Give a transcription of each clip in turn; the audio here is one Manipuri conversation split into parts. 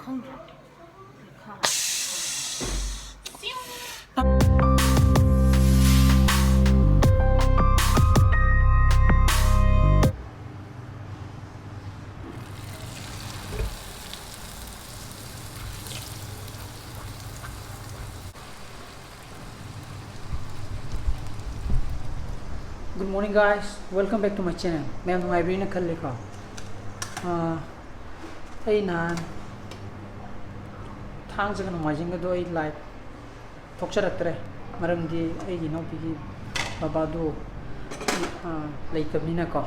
khꯪꯗ꯭ꯔꯦ Good morning guys, welcome back to my channel. मैं तुम्हारी ना कल लेकर आई नान थांग जगह नमाजिंग का दो आई लाइव थोक्चर रखते रहे मरम दी आई की नौपी की बाबा दो लाइक तब नहीं ना का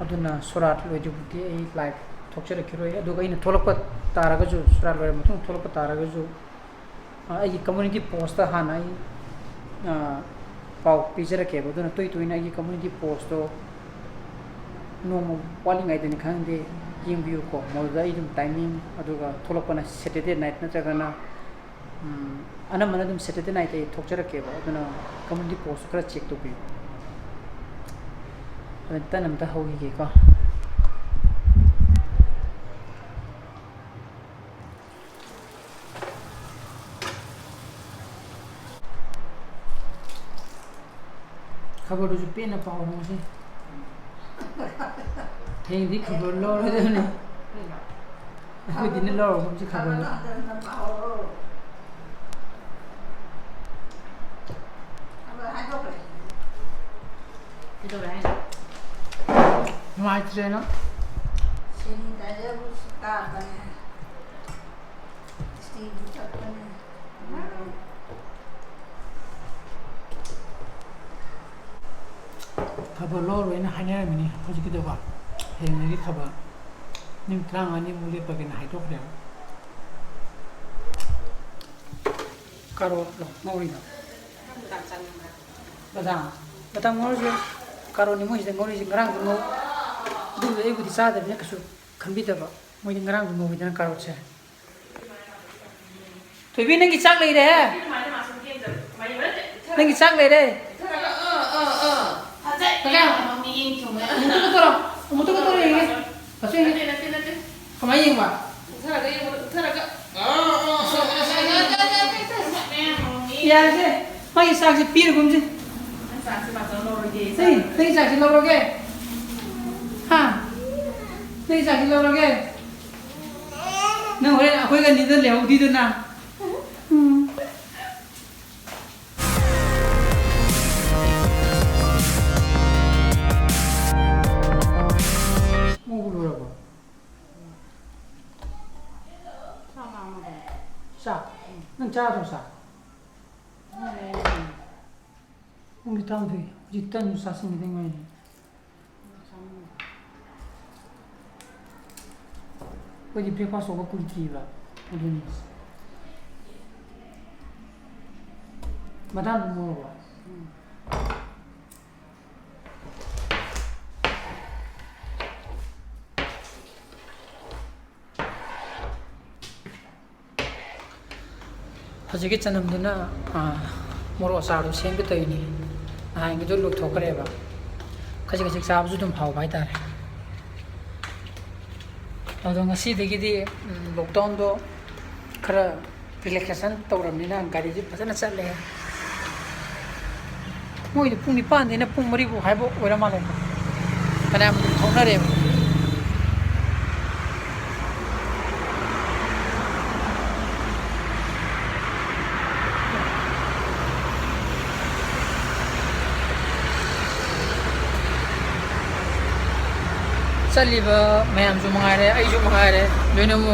अदुना सुरात लोई जो बुद्धि आई लाइव थोक्चर रखी रोई अदुगा इन थोलक पर तारा का जो सुरात लोई मतलब थोलक पर तारा का जो आई कम्युनिटी पोस्ट हाँ ना आई पाव पीजरके बदुना तोय तोयना की कम्युनिटी पोस्ट तो नोम वालिंगाय देनि खांदे यिंबियो को मौदा इदुम टाइमिंग अदुगा थोलपना सैटरडे नाइट नत्रगना अनमना दुम सैटरडे नाइट ए थोकजरके बदुना कम्युनिटी पोस्ट खरा चेक तो बियो तनम ता होगी को खबर जो पे ना पाओ मुझे थे दी खबर लो रहे ने कोई दिन लो मुझे खबर 이거 왜 माइक ना खबर लो रोइना हाइने मिनी हजिकि दबा हेंगि खबर निम त्रांग अनि मुले पगेन हाइटो खरे कारो लो ngori na badang ngori je karo ni moi je ngori je ngarang ngo du le bu di sa de ne kasu khambi da ba moi je ngarang ngo bi dan karo che thoi bi nang ki chak lai de nang ki chak lai de Umutu ko toro ini. Kasi kamay yung ba? Ya sih, may saksi pir gum sih. नहीं saksi loroge. Ha. नहीं saksi loroge. Nang hore ako ga nidan lew di do na. nang cha sa ung tang thi jitan sa sing ding mai ko di breakfast ko cultiva aduni madam mo हजिके चनमदुना मोरो साडो सेंग तयनी हांगे दो लुक थोकरेबा खजि खजि चाबजु दुम हाव भाई तारे अदो ngasi देगिदि लॉकडाउन दो खरा रिलैक्सेशन तौरमनिना गाड़ी जि फजना चले मोइ दि पुंग 9 देना पुंग 3 बु हाइबो ओरा माले कनाम थौनरे चलिबा मैम जो मंगारे आई जो मंगारे लोइना मु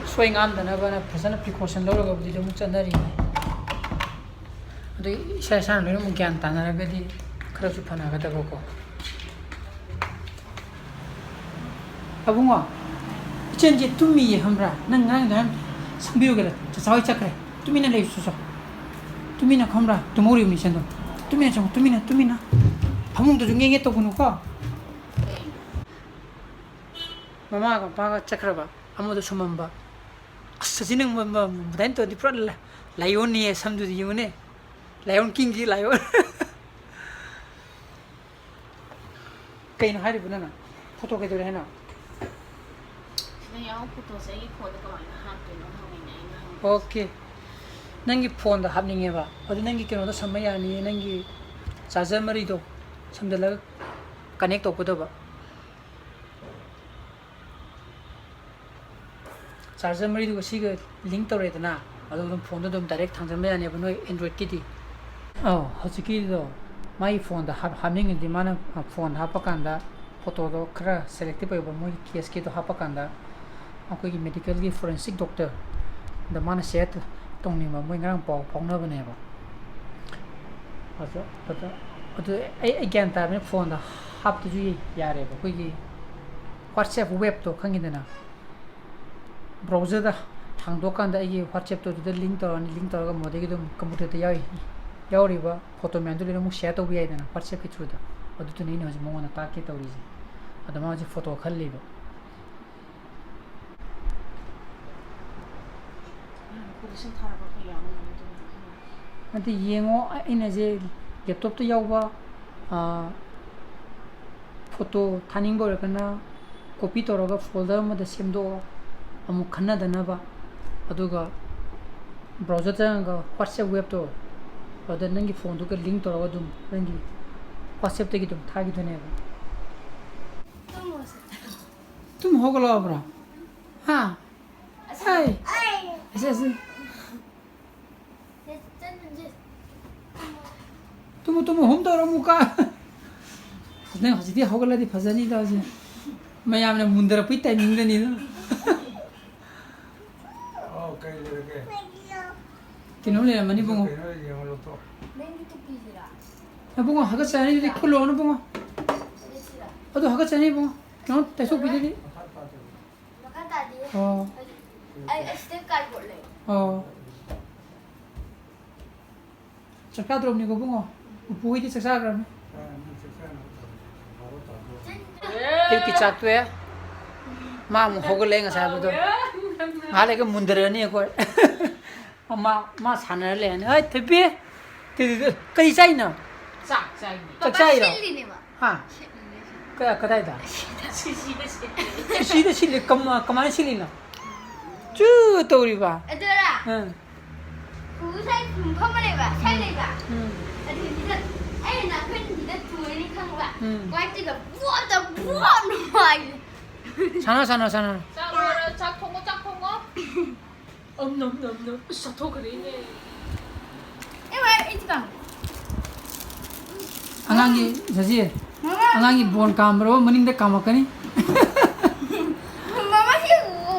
सोइंग आम दनबा ना फसना प्रिकॉशन लौरगा बुदि दमु चनरी अदु इसा सान लोइना मु ज्ञान तानरगदि खरसु फनागदबको अबुंगो इचेनजि तुमि हमरा नंग ngang दम संबियोगरा चावै चक्रे तुमिना ले सुसो तुमिना खमरा तुमोरि मिसन दो तुमिना चंग तुमिना फामुंग दो जुंगेगे तो गुनुको mama ko pa chakraba amodo sumamba asajinang mamba mudain to di pro lion ni samdu di yune lion king gi lion kain hari bunana photo ke dore na ꯌꯥꯎ ꯐꯣꯇꯣꯁꯦ ꯑꯩꯒꯤ ꯐꯣꯟꯗ ꯀꯃꯥꯏꯅ ꯍꯥꯞꯇꯣꯏꯅꯣ ꯍꯪꯉꯤꯅꯦ ꯑꯩꯅ ꯍꯪꯉꯤꯁꯦ. 오케이. ꯅꯪꯒꯤ ꯐꯣꯟꯗ ꯍꯥꯞꯅꯤꯡꯉꯦꯕ ꯑꯗꯨ ꯅꯪꯒꯤ ꯀꯩꯅꯣꯗ ꯁꯝꯕ ꯌꯥꯅꯤ ꯅꯪꯒꯤ ꯆꯥꯔꯖꯔ ꯃꯔꯤꯗꯣ ꯁꯝꯖꯜꯂꯒ ꯀꯅꯦꯛ ꯇꯧꯒꯗꯕ ꯆꯥꯔꯖꯔ ꯃꯔꯤꯗꯨꯒ ꯁꯤꯒ ꯂꯤꯡ ꯇꯧꯔꯦꯗꯅ ꯑꯗꯨꯒ ꯑꯗꯨꯝ ꯐꯣꯟꯗꯣ ꯑꯗꯨꯝ ꯗꯥꯏꯔꯦꯛ ꯊꯥꯡꯖꯟꯕ ꯌꯥꯅꯦꯕ ꯅꯣꯏ ꯑꯦꯟꯗ꯭ꯔꯣꯏꯗꯀꯤꯗꯤ ꯍꯧꯖꯤꯛꯀꯤꯗꯣ ꯃꯥꯒꯤ ꯐꯣꯟꯗ ꯍꯥꯞꯅꯤꯡꯉꯗꯤ ꯃꯥꯅ ꯐꯣꯟ ꯍꯥꯞꯄꯀꯥꯟꯗ ꯐꯣꯇꯣꯗꯣ ꯈꯔ ꯁꯦꯂꯦꯛꯇꯤꯞ ꯑꯣꯏꯕ ꯃꯣꯏꯒꯤ ꯀꯦꯁꯀꯤꯗꯣ ꯍꯥꯞꯄꯀꯥꯟꯗ ꯑꯩꯈꯣꯏꯒꯤ ꯃꯦꯗꯤꯀꯦꯜꯒꯤ ꯐꯣꯔꯦꯟꯁꯤꯛ ꯗꯣꯛꯇꯔꯗ ꯃꯥꯅ ꯁꯤꯌꯔ ꯇꯧꯅꯤꯡꯕ ꯃꯣꯏ ꯉꯔꯥꯡ ꯄꯥꯎ ꯐꯥꯎꯅꯕꯅꯦꯕ ꯑꯗꯨ ꯑꯩ ꯒ꯭ꯌꯥꯟ ꯇꯥꯕꯅꯤ ꯐꯣꯟꯗ ꯍꯥꯞꯇꯁꯨ ꯌꯥꯔꯦꯕ ꯑꯩꯈꯣꯏꯒꯤ ꯋꯥꯠꯁꯑꯦꯞ ꯋꯦꯕꯇꯣ ꯈꯪꯉꯤꯗꯅ ꯕ꯭ꯔꯥꯎꯖꯔꯗ ꯍꯥꯡꯗꯣꯛꯀꯥꯟꯗ ꯑꯩꯒꯤ ꯋꯥꯠꯁꯑꯦꯞꯇꯣ ꯑꯗꯨꯗ ꯂꯤꯡ ꯇꯧꯔꯅꯤ ꯂꯤꯡ ꯇꯧꯔꯒ ꯃꯣꯗꯒꯤ ꯑꯗꯨꯝ ꯀꯝꯄ꯭ꯌꯨꯇꯔꯗ ꯌꯥꯎꯔꯤꯕ ꯐꯣꯇꯣ ꯃꯌꯥꯝꯗꯨ ꯂꯣꯏꯅ ꯑꯃꯨꯛ ꯁꯤꯌꯔ ꯇꯧꯕ ꯌꯥꯏꯗꯅ ꯋꯥꯠꯁꯑꯦꯞꯀꯤ ꯊ꯭ꯔꯨꯗ ꯑꯗꯨꯗꯨꯅ ꯑꯩꯅ ꯍꯧꯖꯤꯛ ꯃꯉꯣꯟꯗ ꯇꯥꯛꯀꯦ ꯇꯧꯔꯤꯁꯦ ꯑꯗ ꯃꯥ ꯍꯧꯖꯤꯛ ꯐꯣꯇꯣ ꯈꯜꯂꯤꯕ ꯑꯗꯨ ꯌꯦꯡꯉꯣ ꯑꯩꯅꯁꯦ ꯂꯦꯞꯇꯣꯞꯇ ꯌꯥꯎꯕ ꯐꯣꯇꯣ ꯊꯥꯅꯤꯡꯕ ꯑꯣꯏꯔꯒꯅ ꯀꯣꯄꯤ ꯇꯧꯔꯒ ꯐꯣꯜꯗꯔ ꯑꯃꯗ ꯁꯦꯝꯗꯣꯛꯑꯣ ꯑꯃꯨꯛ ꯈꯟꯅꯗꯅꯕ ꯑꯗꯨꯒ ꯕ꯭ꯔꯥꯎꯖꯔ ꯆꯪꯉꯒ ꯋꯥꯠꯁꯑꯦꯞ ꯋꯦꯕꯇꯣ ꯑꯗꯨꯗ ꯅꯪꯒꯤ ꯐꯣꯟꯗꯨꯒ ꯂꯤꯡ ꯇꯧꯔꯒ ꯑꯗꯨꯝ ꯅꯪꯒꯤ ꯋꯥꯠꯁꯑꯦꯞꯇꯒꯤ ꯑꯗꯨꯝ ꯊꯥꯈꯤꯗꯣꯏꯅꯦꯕ ꯇꯨꯝ ꯍꯧꯒꯠꯂꯛꯑꯕ꯭ꯔꯥ ꯍꯥ ꯑꯩ ꯑꯁ ꯇꯨꯝꯃꯨ ꯍꯣꯝ ꯇꯧꯔ ꯑꯃꯨꯛꯀ ꯅꯪ ꯍꯧꯖꯤꯛꯇꯤ ꯍꯧꯒꯠꯂꯗꯤ ꯐꯖꯅꯤꯗ ꯍꯧꯖꯤꯛ ꯃꯌꯥꯝꯅ ꯃꯨꯟꯗꯔꯛꯄꯩ ꯇꯥꯏꯃꯤꯡꯗꯅꯤꯗ ꯀꯩꯅꯣꯝ ꯂꯩꯔꯝꯃꯅꯤ ꯕꯨꯡꯉꯣ ꯕꯨꯡꯉꯣ ꯍꯥꯒꯠꯆꯔꯅꯤ ꯑꯗꯨꯗꯤ ꯈꯨꯜꯂꯣꯅ ꯕꯨꯡꯉꯣ ꯑꯗꯨ ꯍꯥꯒꯠꯆꯔꯅꯤ ꯕꯨꯡꯉꯣ ꯀꯩꯅꯣ ꯇꯩꯊꯣꯛꯄꯤꯗꯨꯗꯤ ꯑꯣ ꯑꯣ ꯆꯥꯛ ꯆꯥꯗ꯭ꯔꯕꯅꯤꯀꯣ ꯕꯨꯡꯉꯣ ꯎꯄꯨ ꯍꯣꯏꯗꯤ ꯆꯥꯛ ꯆꯥꯈ꯭ꯔꯕꯅꯤ ꯑꯌꯨꯛꯀꯤ ꯆꯥꯛ ꯇꯣꯛꯑꯦ ꯃꯥ ꯑꯃꯨꯛ ꯍꯧꯒꯠꯂꯛꯑꯦ ꯉꯁꯥꯏ ꯍꯥꯏꯕꯗꯣ ꯉꯥꯏꯍꯥꯛ ꯂꯩꯒ ꯃꯨꯟꯊꯔꯛꯑꯅꯤ ꯑꯩꯈꯣꯏ ꯃꯥ ꯁꯥꯟꯅꯔ ꯂꯩꯔꯅꯤ ꯍꯣꯏ ꯊꯣꯏꯕꯤ ꯀꯔꯤ ꯆꯥꯏꯅꯣ ꯆꯥꯛ ꯆꯥꯏꯅꯦ. ꯆꯥꯛ ꯆꯥꯏꯔꯣ ꯍꯥ ꯀꯗꯥꯏꯗ ꯁꯤꯗ ꯁꯤꯜꯂꯤ ꯀꯃꯥꯏꯅ ꯁꯤꯜꯂꯤꯅꯣ ꯆꯨ ꯇꯧꯔꯤꯕ ꯑꯗꯨꯔꯥ 응. ꯁꯥꯏ ꯐꯝꯃ ꯂꯩꯕ ꯁꯥꯏ ꯂꯩꯕ ꯑꯗꯨꯗ ꯑꯩꯅ ꯅꯥꯀꯟꯁꯤꯗ ꯇꯨꯔꯅꯤ ꯈꯪꯕ ꯋꯥꯏꯠꯇꯨꯒ ꯕꯣꯝꯗ ꯕꯣꯝ ꯍꯥꯏꯁꯦ 사나 ꯆꯥꯛ ꯂꯣꯏꯔ ꯆꯥꯛ ꯊꯣꯡꯉꯣ 엄nomnomnom ꯆꯥꯊꯣꯛꯈ꯭ꯔꯦꯅꯦ. 이지가 안강이 저지 안강이 본 감으로 머닝대 감았거니 마마시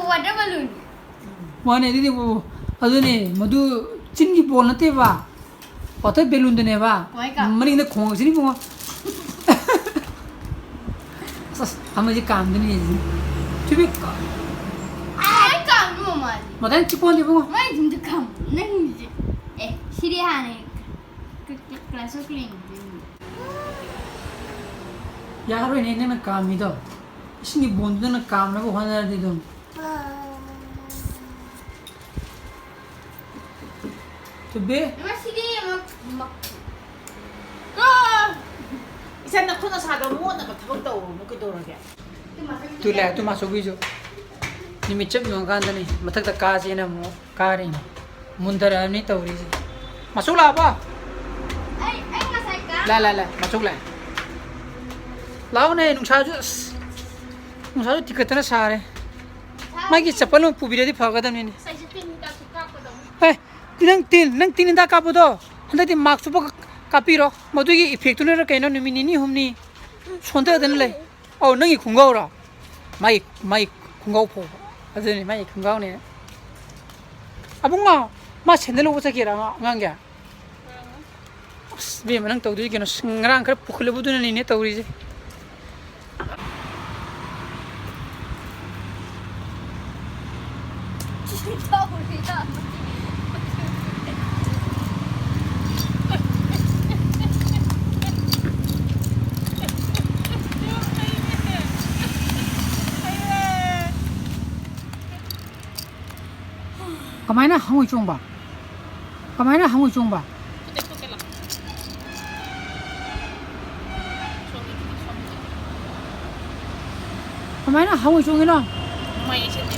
와터발룬 뭐네 디디 뭐 어두니 모두 찐기 본 나테 봐 어떻게 벨룬드네 봐 머닝대 공항시니 뭐 아무지 감드니 주비 아이 깜 뭐만 뭐다 찍본디 뭐 마이 진짜 깜 난 이제 시리하네 그 클래스 클린 야로 내내는 감이도 신이 본드는 감라고 하나라도 주비 마 시리 막 이산 나 코너 사다 모나가 타박다 오고 그도록에. तुला तू मासो बिजो निमित चप यो गांदनी मथक त काजे न मो कारे मुंदर अनि तौरी मासो ला बा ai ngasai ka ला मासो ला लाओ ने नुसाजु तिकतन सारे मागी चप्पल पुबिरदि फगदनी नि 사실 띵다 tukak거든. ए नंग तीन दा काबदो हंदति मार्क्स सुप कापिरो मदुगी इफेक्ट न कइनो निमिनि हमनि सोनतदन ले औ नंगी खुंगावरा माई खुंगाव फो अजनि माई खुंगाव ने अबुंगा मा सेंडल ओबो सकेरा ngangia बे मनंग तौदि केनो संग्रां खर पुखलबुदुन नि ने तौरिजे 진짜 우리가 कमाइना हामुइ चोंबा कमाइना हामुइ चोंबा कमाइना हामुइ चोंगिना 엄마 예전에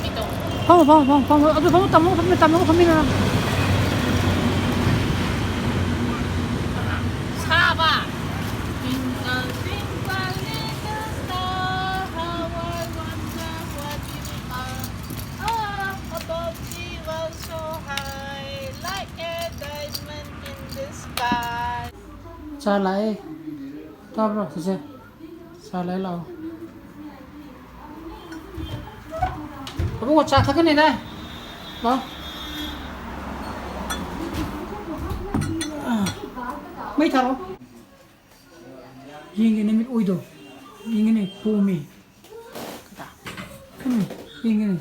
방어 아주 방어 땀먹고 팝니다. 사바. Twinkle twinkle little star, how I wonder what you are. Up above the world so high, like a diamond in the sky. 잘 나해. 따로 이제 잘 나요. 보고 차 타겠네 나. 뭐? mấy thằng gì này mình ui đồ gì này phù mì gì này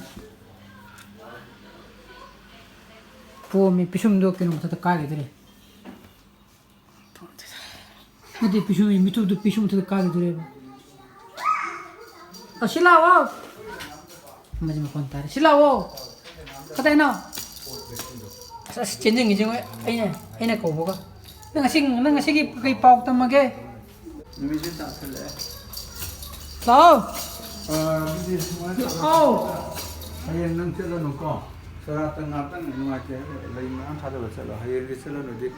phù mì 피숑도 cái nó thật cao cái đấy 근데 피숑이 밑도 피숑 thật cao cái đấy 아 실라와 마지막 건타리 실라와 가다 이나 사실 전쟁이 좀 아니네 거 뭐가 nang sige kay pauk tamage Misi tak sele. lao Misi semua tak. oh Hayang nang sele no ko. Sara tengah teng no aje lai nang thada ba sele. Hayang ri sele no di.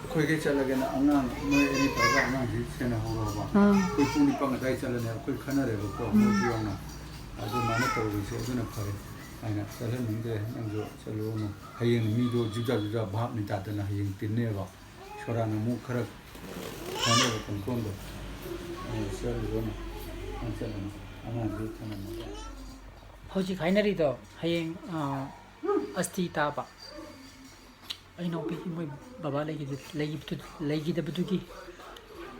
Khoi ke sele ge na angang no ini pa ga angang hi sene ho ro ba. Khoi puni pa ngai sele ne khoi khana re ko mo biong na. Adu mane to wi se du na phare. Ai na sele ning de nang jo sele no. Hayang mi do juja bha mi ta na hayang tin ne ba. 소라는 뭐 그렇게 전에 좀 건도 셀로는 안 셀로는 아마 그렇다는 거. hoji khainari do hayeng asti ta ba ai no pi moi baba legi da butu ki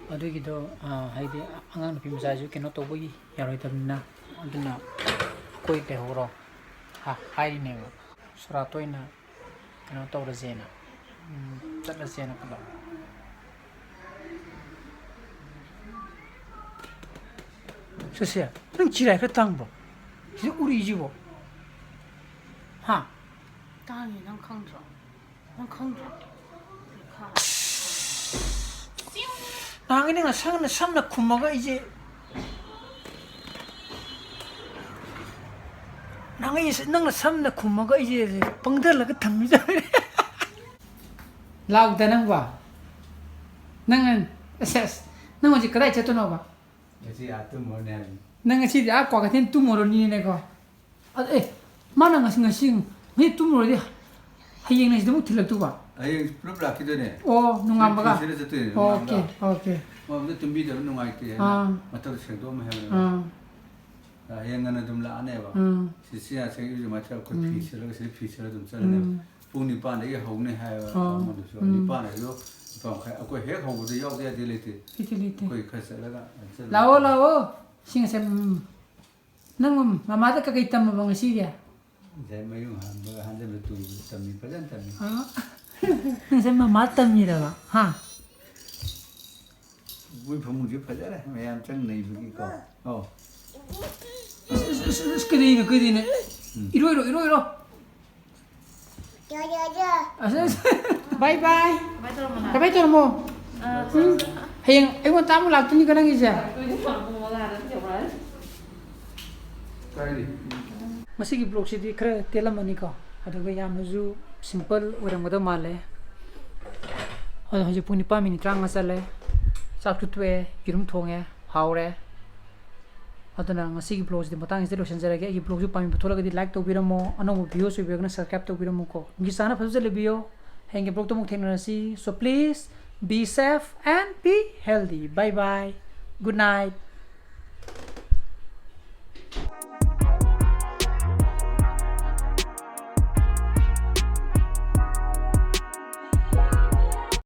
adu gi do haide angan pi masaju ke no to bogi yaroi tamna aduna koi ke horo ha hai ne sura toina no to razena chắc là xe nó có động sao xe nó chỉ lại cái tăng bộ chỉ uri gì bộ ha 땅이 난 강조. 난 강조. 나게 내가 상은 삼나 구마가 이제 나가 이제 너가 삼나 구마가 이제 뻥들라 그 탐니다 lao ta nang ba nang assess nang ji kadai chato no ba Jadi atu mo ne. nang si ya kwa ka ten tu mo ro ni ne ko mana nga sing ni tu mo ro di hayeng na sidu thilak tu ba Hayang pro bla ki ne. o nungam ba ka Sele satu. okay Mo bu tumbi de no ngai ki. Ah. Matar se do me ha. ah Hayang ngana dum la ne ba. Si ya se yu ma cha ko phi se la se phi se la dum sa ne. Pung ni pa ne ye hong ne ha ba. Mo do so ni pa ne yo. Ba khai ko he hong de yaw de le te. fitilite Ko khai se la ga. lao sing sem nang mama ta ka kai tam ba ngasi dia Saya mayu han de tu tami pajan tami. ah nang sem mama tam ni ra ha Vui phong ju pajan me am chang nei bu ki ko. Oh. skedi ne iro bye bye bye bye mo hayeng ai mo tamu lak tu ni ka nang isa Kai ni. masigi blog si di khre telamani ko aduga yamju simple oramada male adu haje puni pa minute rang asale sak tu twe girum thonge haure aduna masigi blog di matang is solution jara ge gi blog ju pami thola ge di like to biramo anomo video su video na subscribe to biramo ko gi sana phasu le video henge blog to muk thengna si so please be safe and be healthy bye bye good night